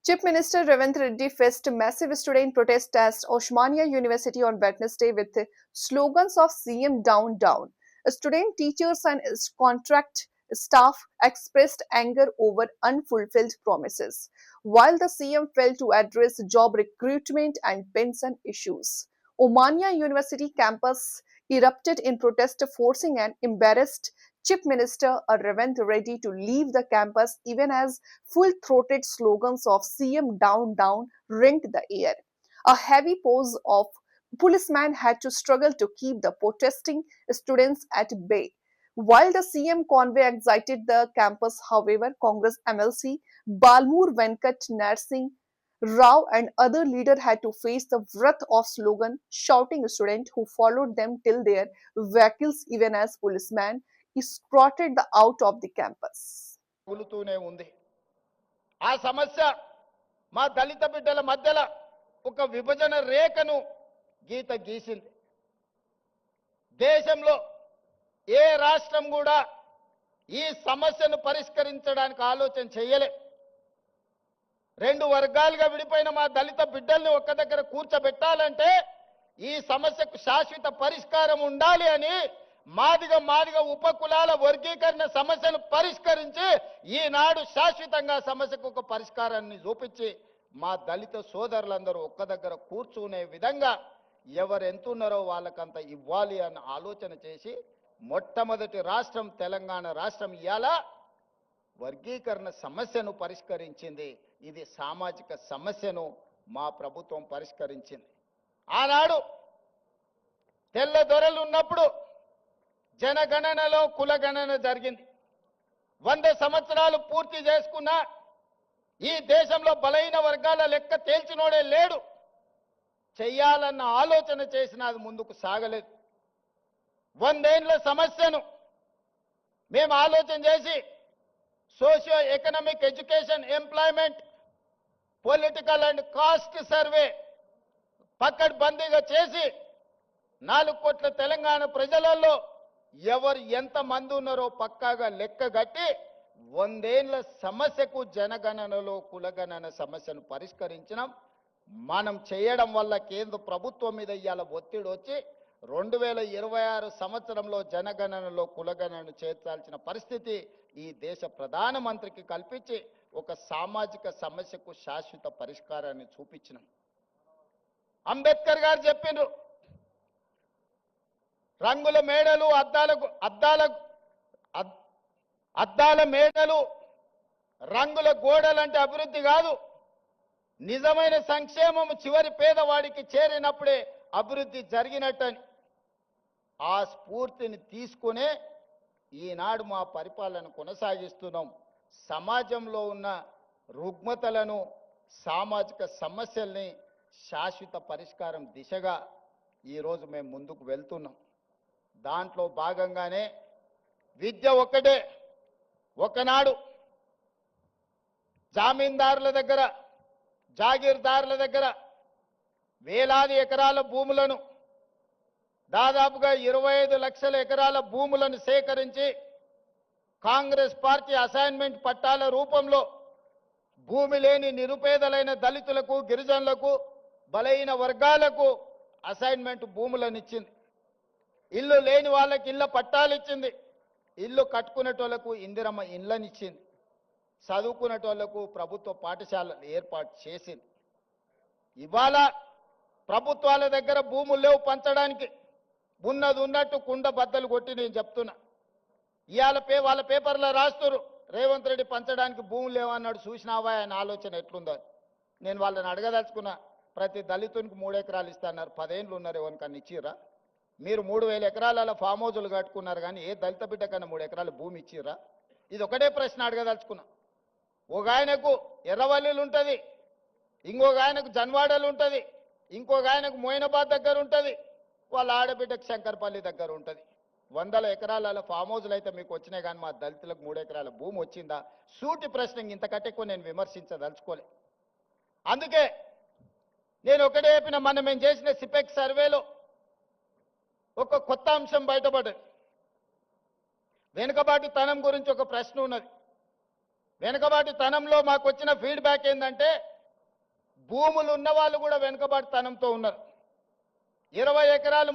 Chief Minister Revant Reddy faced massive student protest at Osmania University on Wednesday with slogans of CM down down. Student teachers and contract staff expressed anger over unfulfilled promises, while the CM failed to address job recruitment and pension issues. Omania University campus erupted in protest, forcing an embarrassed Chief Minister Revant Reddy to leave the campus even as full-throated slogans of CM down down ringed the air. A heavy pose of policemen had to struggle to keep the protesting students at bay. While the CM convoy exited the campus, however, Congress MLC Balmur Venkat Narsingh Rao and other leaders had to face the wrath of slogan shouting students who followed them till their vehicles even as policemen escorted the out of the campus. తగులుతూనే ఉంది. ఆ సమస్య మా దళిత బిడ్డల మధ్యలో ఒక విభజన రేఖను గీసింది. దేశంలో ఏ రాష్ట్రం కూడా ఈ సమస్యను పరిష్కరించడానికి ఆలోచన చేయలే. రెండు వర్గాలుగా విడిపోయిన మా దళిత బిడ్డల్ని ఒక్క దగ్గర కూర్చోబెట్టాలంటే ఈ సమస్యకు శాశ్వత పరిష్కారం ఉండాలి అని మాదిగ ఉపకులాల వర్గీకరణ సమస్యను పరిష్కరించి ఈనాడు శాశ్వతంగా సమస్యకు ఒక పరిష్కారాన్ని చూపించి మా దళిత సోదరులందరూ ఒక్క దగ్గర కూర్చునే విధంగా ఎవరు ఎంతున్నారో వాళ్ళకంత ఇవ్వాలి అన్న ఆలోచన చేసి మొట్టమొదటి రాష్ట్రం తెలంగాణ రాష్ట్రం ఇయాల వర్గీకరణ సమస్యను పరిష్కరించింది. ఇది సామాజిక సమస్యను మా ప్రభుత్వం పరిష్కరించింది. ఆనాడు తెల్ల దొరలు ఉన్నప్పుడు జనగణనలో కులగణన జరిగింది. 100 సంవత్సరాలు పూర్తి చేసుకున్న ఈ దేశంలో బలైన వర్గాల లెక్క తేల్చినోడే లేడు. చెయ్యాలన్న ఆలోచన చేసినా అది ముందుకు సాగలేదు. 100 ఏళ్ల సమస్యను మేము ఆలోచన చేసి socio economic education employment political and caste survey పకడ్బందీగా చేసి 4 కోట్ల తెలంగాణ ప్రజలలో ఎవరు ఎంత మంది ఉన్నారో పక్కాగా లెక్క గట్టి 100 ఏళ్ల సమస్యకు జనగణనలో కులగణన సమస్యను పరిష్కరించినాం. మనం చేయడం వల్ల కేంద్ర ప్రభుత్వం మీద ఇవాళ ఒత్తిడి వచ్చి 2026 సంవత్సరంలో జనగణనలో కులగణనను చేర్చాల్సిన పరిస్థితి ఈ దేశ ప్రధానమంత్రికి కల్పించి ఒక సామాజిక సమస్యకు శాశ్వత పరిష్కారాన్ని చూపించినాం. అంబేద్కర్ గారు చెప్పిండ్రు, రంగుల మేడలు అద్దాల మేడలు రంగుల గోడలంటే అభివృద్ధి కాదు, నిజమైన సంక్షేమం చివరి పేదవాడికి చేరినప్పుడే అభివృద్ధి జరిగినట్టని. ఆ స్ఫూర్తిని తీసుకునే ఈనాడు మా పరిపాలన కొనసాగిస్తున్నాం. సమాజంలో ఉన్న రుగ్మతలను సామాజిక సమస్యల్ని శాశ్వత పరిష్కారం దిశగా ఈరోజు మేము ముందుకు వెళ్తున్నాం. దాంట్లో భాగంగానే విద్య ఒక్కటే. ఒకనాడు జామీందారుల దగ్గర జాగీర్దారుల దగ్గర వేలాది ఎకరాల భూములను దాదాపుగా 25 లక్షల ఎకరాల భూములను సేకరించి కాంగ్రెస్ పార్టీ అసైన్మెంట్ పట్టాల రూపంలో భూమి లేని నిరుపేదలైన దళితులకు గిరిజనులకు బలైన వర్గాలకు అసైన్మెంట్ భూములను ఇచ్చింది. ఇల్లు లేని వాళ్ళకి ఇళ్ళ పట్టాలు ఇచ్చింది. ఇల్లు కట్టుకునేటోళ్లకు ఇందిరమ్మ ఇళ్ళని ఇచ్చింది. చదువుకునేటోళ్లకు ప్రభుత్వ పాఠశాలలు ఏర్పాటు చేసింది. ఇవాళ ప్రభుత్వాల దగ్గర భూములు లేవు పంచడానికి. ఉన్నది ఉన్నట్టు కుండ బద్దలు కొట్టి నేను చెప్తున్నా. ఇవాళ వాళ్ళ పేపర్లో రాస్తున్నారు రేవంత్ రెడ్డి పంచడానికి భూములు లేవన్నాడు, చూసినావా ఆయన ఆలోచన ఎట్లుందో. నేను వాళ్ళని అడగదలుచుకున్నా, ప్రతి దళితునికి 3 ఎకరాలు ఇస్తున్నారు, 10 ఏళ్ళు ఉన్నారు, ఎవరికన్నా ఇచ్చిర్రా? మీరు 3000 ఎకరాల ఫామ్ హౌజులు కట్టుకున్నారు, కానీ ఏ దళిత బిడ్డ కన్నా 3 ఎకరాల భూమి ఇచ్చిర్రా? ఇది ఒకటే ప్రశ్న అడగదలుచుకున్నా. ఒక ఆయనకు ఎర్రవల్లిలు ఉంటుంది, ఇంకొక ఆయనకు జన్వాడలు ఉంటుంది, ఇంకొక ఆయనకు మోయినాబాద్ దగ్గర ఉంటుంది, వాళ్ళ ఆడబిడ్డకు శంకర్పల్లి దగ్గర ఉంటుంది. 100 ఎకరాల ఫామ్ హౌజులు అయితే మీకు వచ్చినాయి, కానీ మా దళితులకు 3 ఎకరాల భూమి వచ్చిందా? సూటి ప్రశ్న. ఇంతకంటే ఎక్కువ నేను విమర్శించదలుచుకోలే. అందుకే నేను ఒకటే చెప్పిన, మనం మేము చేసిన సిపెక్ సర్వేలో ఒక కొత్త అంశం బయటపడ్డది. వెనుకబాటుతనం గురించి ఒక ప్రశ్న ఉన్నది. వెనుకబాటుతనంలో మాకు వచ్చిన ఫీడ్బ్యాక్ ఏంటంటే భూములు ఉన్న వాళ్ళు కూడా వెనుకబాటుతనంతో ఉన్నారు. 20 ఎకరాలు